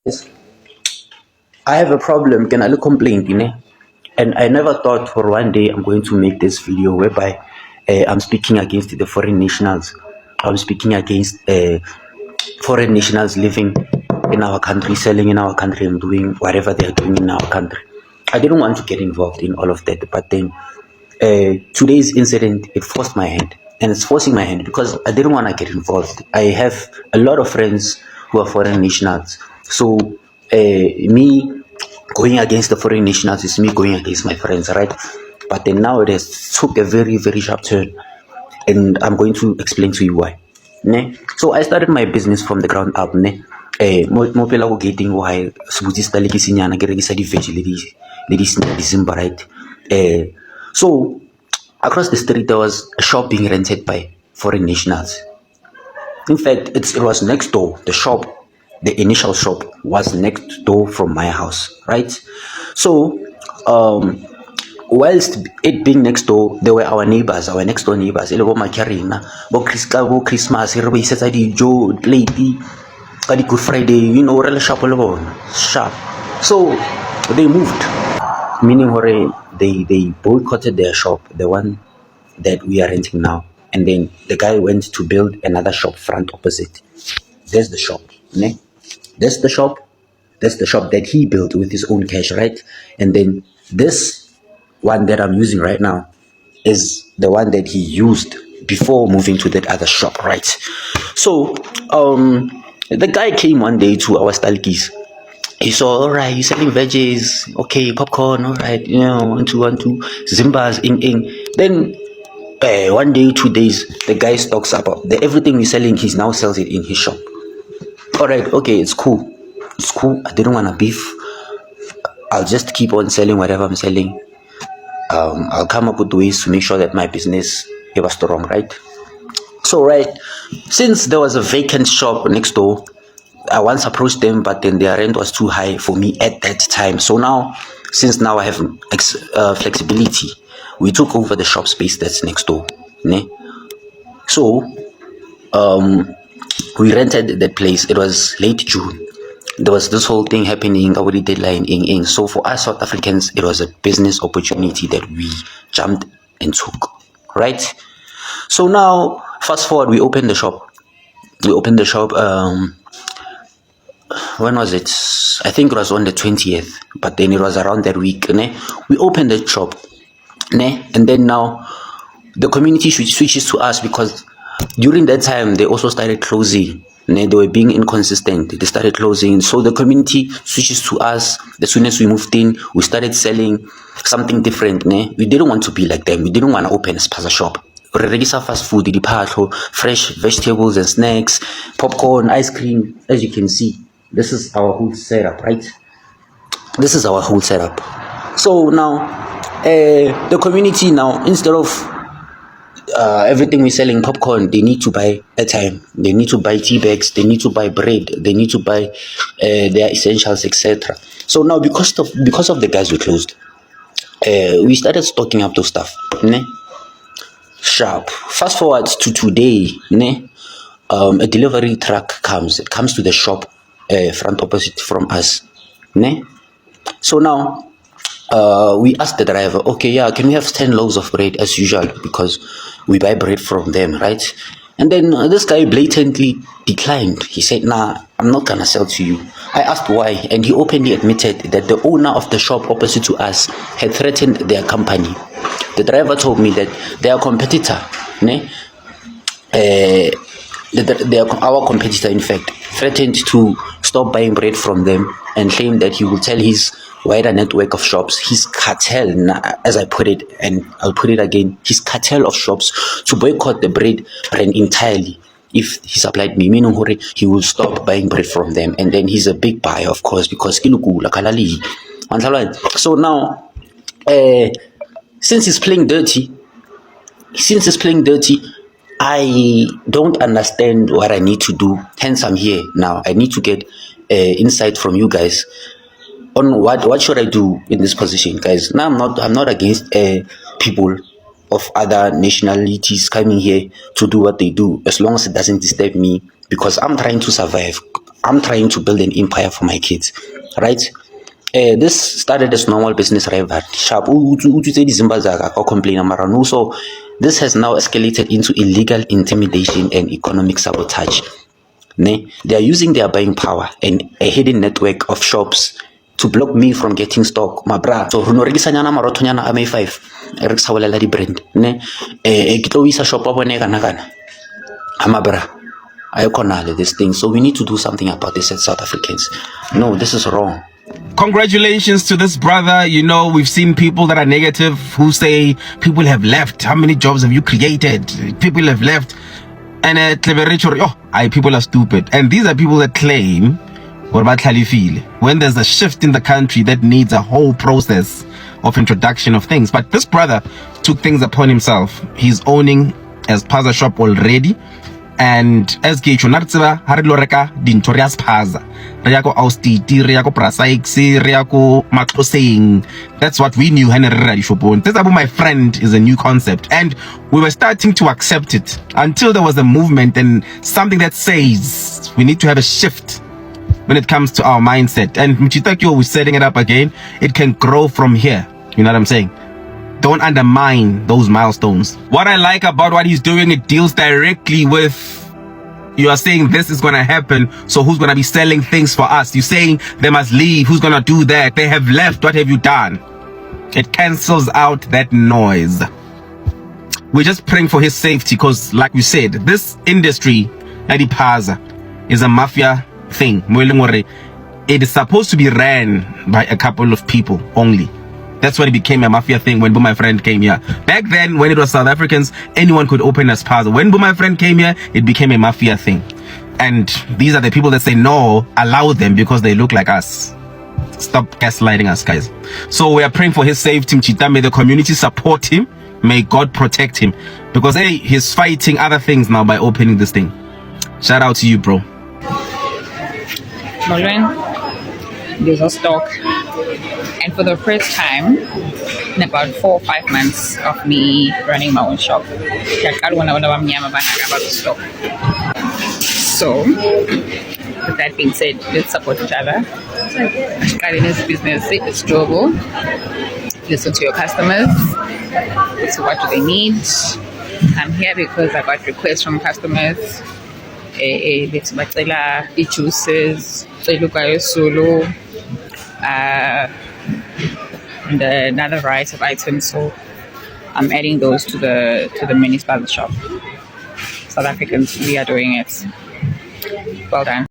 Yes. I have a problem, can I complain, you know? And I never thought for one day I'm going to make this video whereby I'm speaking against the foreign nationals. I'm speaking against foreign nationals living in our country, selling in our country, and doing whatever they are doing in our country. I didn't want to get involved in all of that, but then today's incident, it forced my hand, and it's forcing my hand because I didn't want to get involved. I have a lot of friends who are foreign nationals, so me going against the foreign nationals is me going against my friends, right? But then now it has took a very very sharp turn, and I'm going to explain to you why. Ne? So I started my business from the ground up. Ne? Mo pela go getting why se botsisa le ke senyana ke rekisa di veg le di snack December, right? So across the street there was a shop being rented by foreign nationals. In fact, it was next door. The shop, the initial shop, was next door from my house, right? So, whilst it being next door, they were our neighbors, our next door neighbors. E le bo Makarina, bo Christmas, re ba isetsa dijo, lady, ka di Good Friday, you know, re le sharp le bona, sharp. So they moved, meaning they boycotted their shop, the one that we are renting now. And then the guy went to build another shop front opposite. There's the shop, ne? That's the shop. That's the shop that he built with his own cash, right? And then this one that I'm using right now is the one that he used before moving to that other shop, right? So the guy came one day to our Stalkies. He saw, all right, you're selling veggies, okay, popcorn, all right, you know, one, two, Zimbas, ing. Then 1 day, 2 days, the guy stocks up everything we're selling. He now sells it in his shop. All right, okay, it's cool. It's cool. I didn't want to beef. I'll just keep on selling whatever I'm selling. I'll come up with ways to make sure that my business was strong, right? So, right, since there was a vacant shop next door, I once approached them, but then their rent was too high for me at that time. So now, since now I have flexibility, we took over the shop space that's next door. Ne? So we rented that place. It was late June. There was this whole thing happening, our deadline in. So for us South Africans, it was a business opportunity that we jumped and took, right? So now, fast forward, we opened the shop. When was it? I think it was on the 20th, but then it was around that week. Ne? We opened the shop, ne? And then now the community switches to us because during that time they also started closing. Ne? They were being inconsistent. They started closing. So the community switches to us. As soon as we moved in, we started selling something different. Ne? We didn't want to be like them. We didn't want to open a Spaza shop. Regular fast food, fresh vegetables and snacks, popcorn, ice cream. As you can see, this is our whole setup, right? This is our whole setup. So now, the community now, instead of everything we're selling popcorn, they need to buy airtime, they need to buy tea bags, they need to buy bread, they need to buy their essentials, etc. So now, because of the guys we closed, we started stocking up those stuff. Ne? Sharp. Fast forward to today, ne? A delivery truck comes. It comes to the shop front opposite from us. Ne? So now we asked the driver, okay, yeah, can we have 10 loaves of bread as usual, because we buy bread from them, right? And then this guy blatantly declined. He said, nah, I'm not gonna sell to you. I asked why, and he openly admitted that the owner of the shop opposite to us had threatened their company. The driver told me that their competitor, ne, our competitor, in fact, threatened to stop buying bread from them and claimed that he will tell his wider network of shops, his cartel, as I put it, and I'll put it again, his cartel of shops, to boycott the bread brand entirely if he supplied me, meaning he will stop buying bread from them. And then he's a big buyer, of course, because so now since he's playing dirty, I don't understand what I need to do. Hence, I'm here now. I need to get insight from you guys on what should I do in this position, guys. Now, I'm not against people of other nationalities coming here to do what they do, as long as it doesn't disturb me, because I'm trying to survive. I'm trying to build an empire for my kids, right? This started as normal business rival. Sharp, complain around. So this has now escalated into illegal intimidation and economic sabotage. They are using their buying power and a hidden network of shops to block me from getting stock. My bra. So no regisanyana marotonyana MA5. Rex hawala di brand. Kitlo isa shop abone kana kana. Amabra. Ayakonale this thing. So we need to do something about this as South Africans. No, this is wrong. Congratulations to this brother. You know, we've seen people that are negative who say people have left. How many jobs have you created? People have left. And people are stupid. And these are people that claim when there's a shift in the country that needs a whole process of introduction of things. But this brother took things upon himself. He's owning a Spaza shop already. And as Geicho Nartseva, Hariloreka, Dintorias Spaza, Riako Austiti, Riako Prasaix, Riako Matrosing. That's what we knew. This about my friend is a new concept. And we were starting to accept it until there was a movement and something that says we need to have a shift when it comes to our mindset. And Mchitakyo was setting it up again. It can grow from here. You know what I'm saying? Don't undermine those milestones. What I like about what he's doing, it deals directly with, you are saying this is going to happen, so who's going to be selling things for us? You're saying they must leave, who's going to do that? They have left, what have you done? It cancels out that noise. We're just praying for his safety because, like we said, this industry, Adipaza, is a mafia thing. It is supposed to be ran by a couple of people only. That's when it became a mafia thing when my friend came here. Back then, when it was South Africans, anyone could open a Spaza. When my friend came here, it became a mafia thing. And these are the people that say, no, allow them because they look like us. Stop gaslighting us, guys. So we are praying for his safety. Mchita, may the community support him. May God protect him. Because, hey, he's fighting other things now by opening this thing. Shout out to you, bro. There's a stock. And for the first time in about 4 or 5 months of me running my own shop, I don't know about the stock. So, with that being said, let's support each other. Starting this business, it's doable. Listen to your customers. So what do they need? I'm here because I got requests from customers. Let's batela juices, solo, and another variety of items. So I'm adding those to the mini Spaza shop. South Africans, we are doing it. Well done.